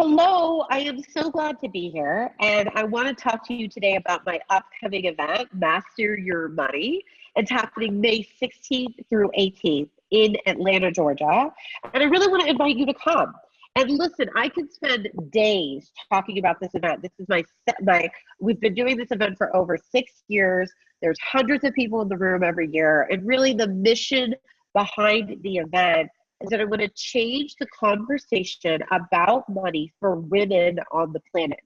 Hello, I am so glad to be here. And I want to talk to you today about my upcoming event, Master Your Money. It's happening May 16th through 18th in Atlanta, Georgia. And I really want to invite you to come. And listen, I could spend days talking about this event. This is we've been doing this event for over 6 years. There's hundreds of people in the room every year. And really the mission behind the event is that I'm going to change the conversation about money for women on the planet.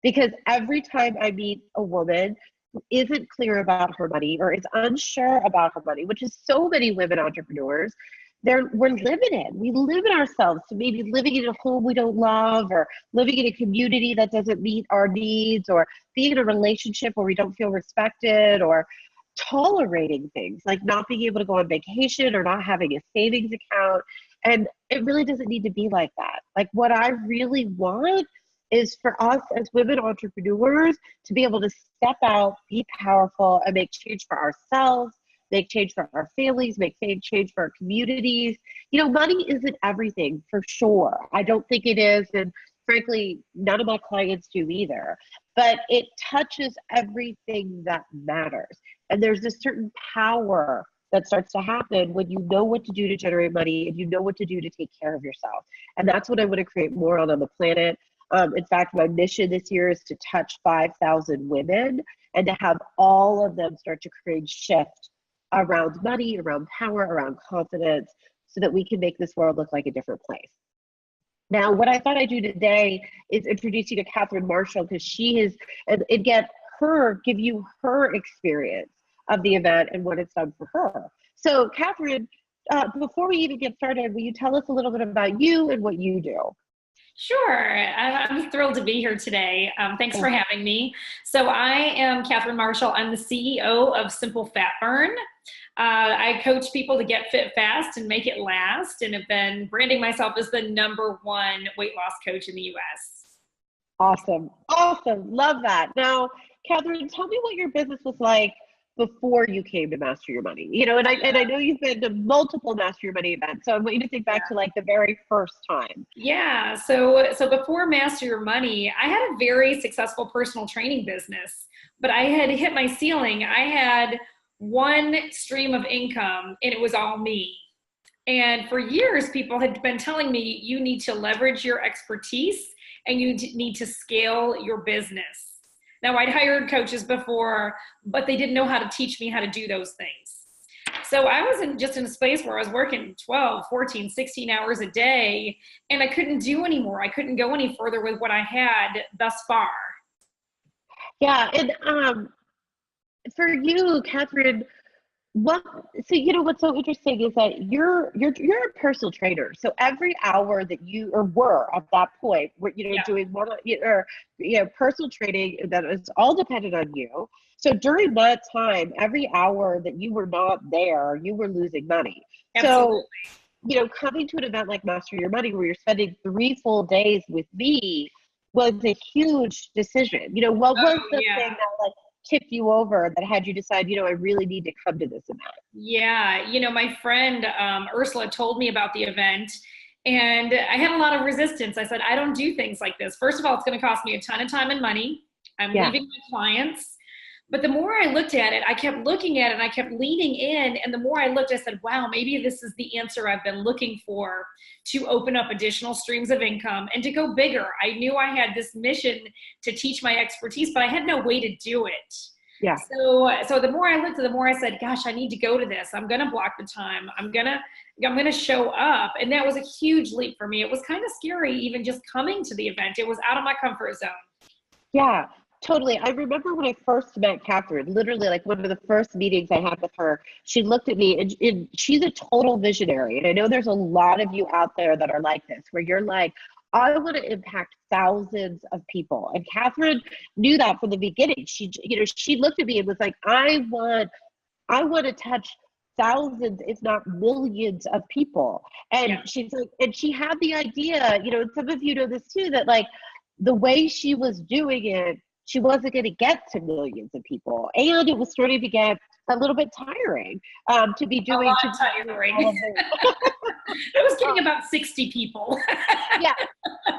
Because every time I meet a woman who isn't clear about her money or is unsure about her money, which is so many women entrepreneurs, we're limited. We limit ourselves to maybe living in a home we don't love, or living in a community that doesn't meet our needs, or being in a relationship where we don't feel respected, or tolerating things like not being able to go on vacation or not having a savings account. And it really doesn't need to be like that. Like, what I really want is for us as women entrepreneurs to be able to step out, be powerful, and make change for ourselves, make change for our families, make change for our communities. You know, money isn't everything, for sure. I don't think it is. And frankly, none of my clients do either. But it touches everything that matters. And there's a certain power that starts to happen when you know what to do to generate money and you know what to do to take care of yourself. And that's what I want to create more on the planet. In fact, my mission this year is to touch 5,000 women and to have all of them start to create shift around money, around power, around confidence, so that we can make this world look like a different place. Now, what I thought I'd do today is introduce you to Cathryn Marshall, because she is, and give you her experience of the event and what it's done for her. So Cathryn, before we even get started, will you tell us a little bit about you and what you do? Sure. I'm thrilled to be here today. Thanks for having me. So I am Cathryn Marshall. I'm the CEO of Simple Fat Burn. I coach people to get fit fast and make it last, and have been branding myself as the #1 weight loss coach in the US. Awesome. Awesome. Love that. Now, Cathryn, tell me what your business was like before you came to Master Your Money. You know, and I know you've been to multiple Master Your Money events, so I want you to think back to like the very first time. Yeah. So before Master Your Money, I had a very successful personal training business, but I had hit my ceiling. I had one stream of income and it was all me. And for years, people had been telling me, you need to leverage your expertise and you need to scale your business. Now, I'd hired coaches before, but they didn't know how to teach me how to do those things. So I was in a space where I was working 12, 14, 16 hours a day, and I couldn't do anymore. I couldn't go any further with what I had thus far. Yeah. And for you, Cathryn, what's so interesting is that you're a personal trainer. So every hour that you were at that point, doing more, personal training, that is all dependent on you. So during that time, every hour that you were not there, you were losing money. Absolutely. So, coming to an event like Master Your Money, where you're spending 3 full days with me, was a huge decision. What was the thing that tipped you over that had you decide, I really need to come to this event? Yeah. My friend, Ursula, told me about the event, and I had a lot of resistance. I said, I don't do things like this. First of all, it's going to cost me a ton of time and money. I'm leaving my clients. But the more I looked at it, I kept looking at it and I kept leaning in. And the more I looked, I said, wow, maybe this is the answer I've been looking for, to open up additional streams of income and to go bigger. I knew I had this mission to teach my expertise, but I had no way to do it. Yeah. So the more I looked, the more I said, gosh, I need to go to this. I'm going to block the time. I'm going to show up. And that was a huge leap for me. It was kind of scary, even just coming to the event. It was out of my comfort zone. Yeah. Totally. I remember when I first met Cathryn, literally like one of the first meetings I had with her, she looked at me and she's a total visionary. And I know there's a lot of you out there that are like this, where you're like, I want to impact thousands of people. And Cathryn knew that from the beginning. She looked at me and was like, I want to touch thousands, if not millions of people. And she's like, and she had the idea, and some of you know this too, that like the way she was doing it, she wasn't going to get to millions of people. And it was starting to get a little bit tiring to be doing. Tiring. I was getting about 60 people.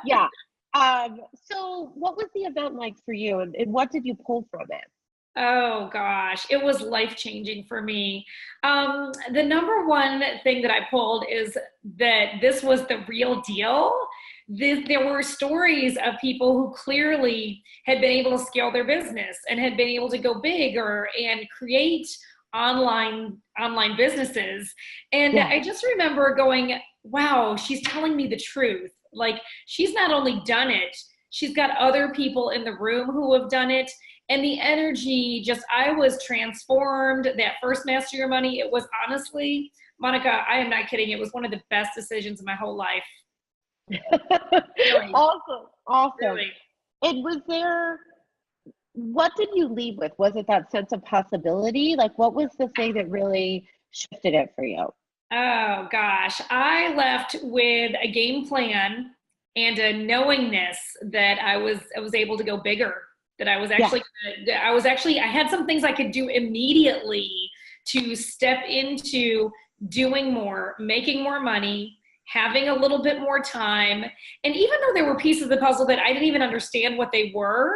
Yeah. So what was the event like for you, and what did you pull from it? Oh gosh, it was life-changing for me. The number one thing that I pulled is that this was the real deal. There were stories of people who clearly had been able to scale their business and had been able to go bigger and create online businesses. And Yeah. I just remember going, wow, she's telling me the truth. Like, she's not only done it, she's got other people in the room who have done it. And the energy, just, I was transformed. That first Master Your Money, it was honestly, Monica, I am not kidding, it was one of the best decisions of my whole life. Really, Awesome. really. And what did you leave with? Was it that sense of possibility? Like, what was the thing that really shifted it for you? Oh gosh, I left with a game plan and a knowingness that I was able to go bigger. That Yeah. I had some things I could do immediately to step into doing more, making more money, having a little bit more time. And even though there were pieces of the puzzle that I didn't even understand what they were,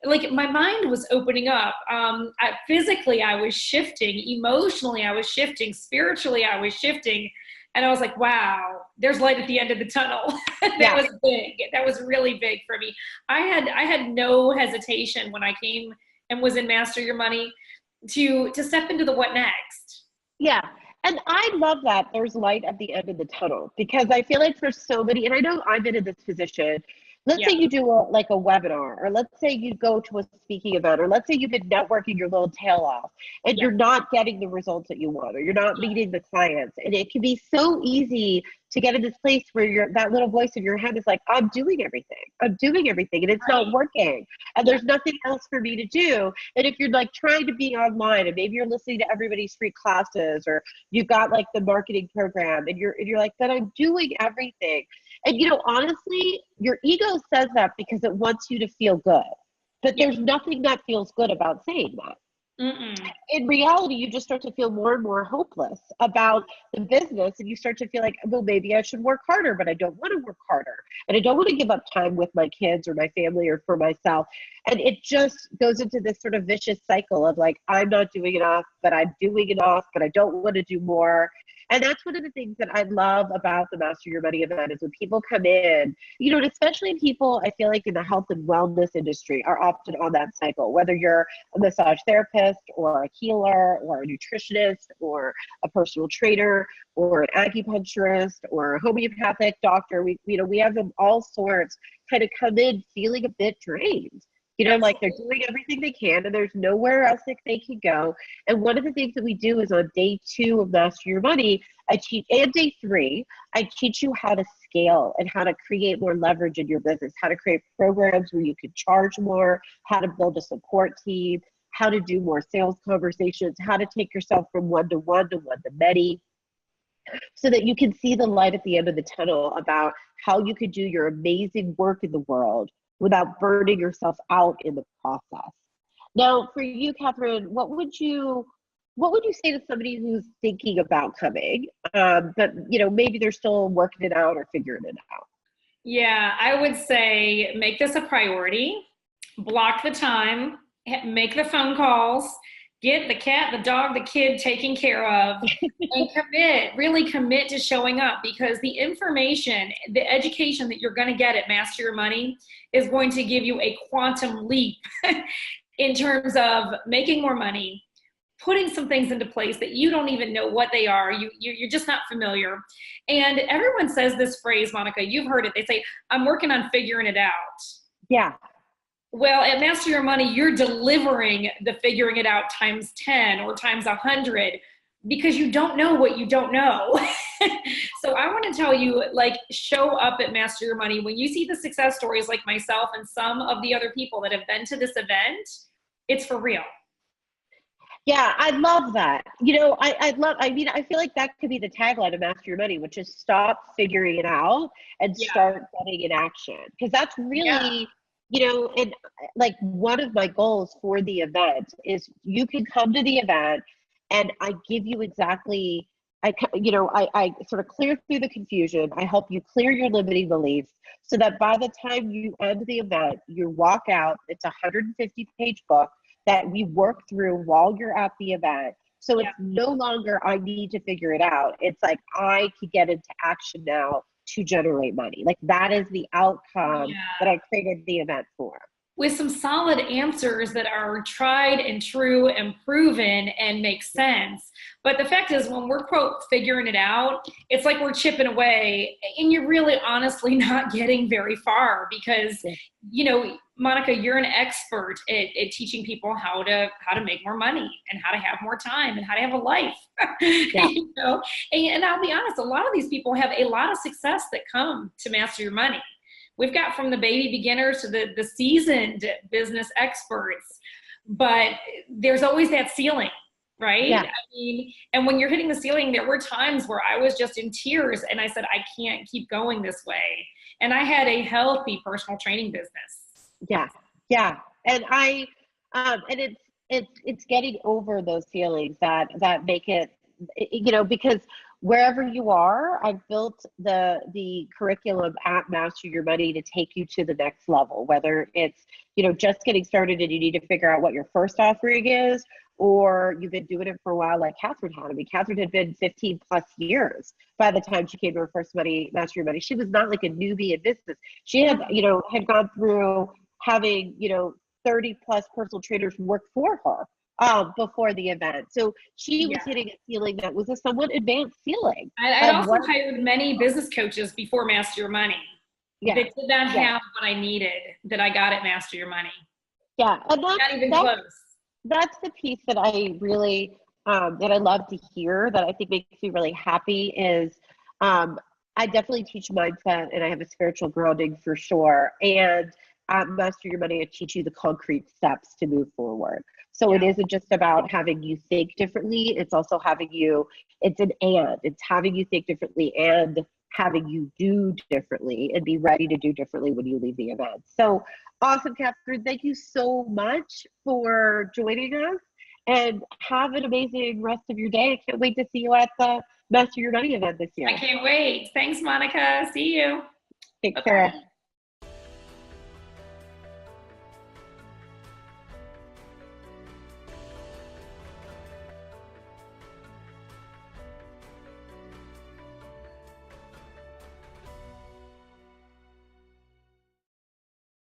like, my mind was opening up. Physically, I was shifting. Emotionally, I was shifting. Spiritually, I was shifting. And I was like, wow, there's light at the end of the tunnel. That Yeah. was big. That was really big for me. I had no hesitation when I came and was in Master Your Money to step into the what next. Yeah. And I love that there's light at the end of the tunnel, because I feel like for so many, and I know I've been in this position. Let's Yeah, say you do like a webinar, or let's say you go to a speaking event, or let's say you've been networking your little tail off and yeah, you're not getting the results that you want, or you're not meeting the clients. And it can be so easy to get in this place where that little voice in your head is like, I'm doing everything. I'm doing everything and it's not right. working. And Yeah, there's nothing else for me to do. And if you're like trying to be online, and maybe you're listening to everybody's free classes, or you've got like the marketing program, and you're like, but I'm doing everything. And honestly, your ego says that because it wants you to feel good. But yeah. there's nothing that feels good about saying that. Mm-mm. In reality, you just start to feel more and more hopeless about the business, and you start to feel like, well, maybe I should work harder, but I don't want to work harder, and I don't want to give up time with my kids or my family or for myself. And it just goes into this sort of vicious cycle of like, I'm not doing enough, but I'm doing enough, but I don't want to do more. And that's one of the things that I love about the Master Your Money event, is when people come in, and especially people, I feel like in the health and wellness industry, are often on that cycle, whether you're a massage therapist or a healer or a nutritionist or a personal trainer or an acupuncturist or a homeopathic doctor. We have them all sorts kind of come in feeling a bit drained. Like they're doing everything they can and there's nowhere else that they can go. And one of the things that we do is on day 2 of Master Your Money, and day 3, I teach you how to scale and how to create more leverage in your business, how to create programs where you can charge more, how to build a support team, how to do more sales conversations, how to take yourself from one-to-one to one-to-many, so that you can see the light at the end of the tunnel about how you could do your amazing work in the world without burning yourself out in the process. Now, for you, Cathryn, what would you say to somebody who's thinking about coming, but maybe they're still working it out or figuring it out? Yeah, I would say make this a priority, block the time, make the phone calls, get the cat, the dog, the kid taken care of, and really commit to showing up, because the information, the education that you're going to get at Master Your Money is going to give you a quantum leap in terms of making more money, putting some things into place that you don't even know what they are. You're just not familiar. And everyone says this phrase, Monica, you've heard it. They say, I'm working on figuring it out. Yeah. Well, at Master Your Money, you're delivering the figuring it out times 10 or times 100, because you don't know what you don't know. So I want to tell you, like, show up at Master Your Money. When you see the success stories like myself and some of the other people that have been to this event, it's for real. Yeah, I love that. I feel like that could be the tagline of Master Your Money, which is stop figuring it out and Yeah. start getting in action. Because that's Yeah. really, and like one of my goals for the event is you can come to the event and I give you exactly I sort of clear through the confusion. I help you clear your limiting beliefs so that by the time you end the event, you walk out, it's a 150-page book that we work through while you're at the event. So it's no longer, I need to figure it out. It's like, I could get into action now to generate money. Like, that is the outcome that I created the event for. With some solid answers that are tried and true and proven and make sense. But the fact is, when we're, quote, figuring it out, it's like we're chipping away and you're really honestly not getting very far because, Monica, you're an expert at teaching people how to make more money and how to have more time and how to have a life. And I'll be honest, a lot of these people have a lot of success that come to Master Your Money. We've got from the baby beginners to the seasoned business experts, but there's always that ceiling, right? Yeah. I mean, and when you're hitting the ceiling, there were times where I was just in tears and I said, I can't keep going this way. And I had a healthy personal training business. Yeah. And it's getting over those feelings that make it, because wherever you are, I've built the curriculum at Master Your Money to take you to the next level, whether it's, just getting started and you need to figure out what your first offering is, or you've been doing it for a while like Cathryn had. I mean, Cathryn had been 15 plus years by the time she came to her first Master Your Money. She was not like a newbie in business. She had gone through having, 30 plus personal trainers work for her before the event. So she was hitting a ceiling that was a somewhat advanced ceiling. I'd also hired many business coaches before Master Your Money. That did not have what I needed that I got at Master Your Money. Yeah. And not even close. That's the piece that I really, that I love to hear, that I think makes me really happy is, I definitely teach mindset and I have a spiritual grounding for sure. And Master Your Money, I teach you the concrete steps to move forward. So it isn't just about having you think differently. It's also it's having you think differently and having you do differently and be ready to do differently when you leave the event. So awesome, Cathryn. Thank you so much for joining us and have an amazing rest of your day. I can't wait to see you at the Master Your Money event this year. I can't wait. Thanks, Monica. See you. Take care.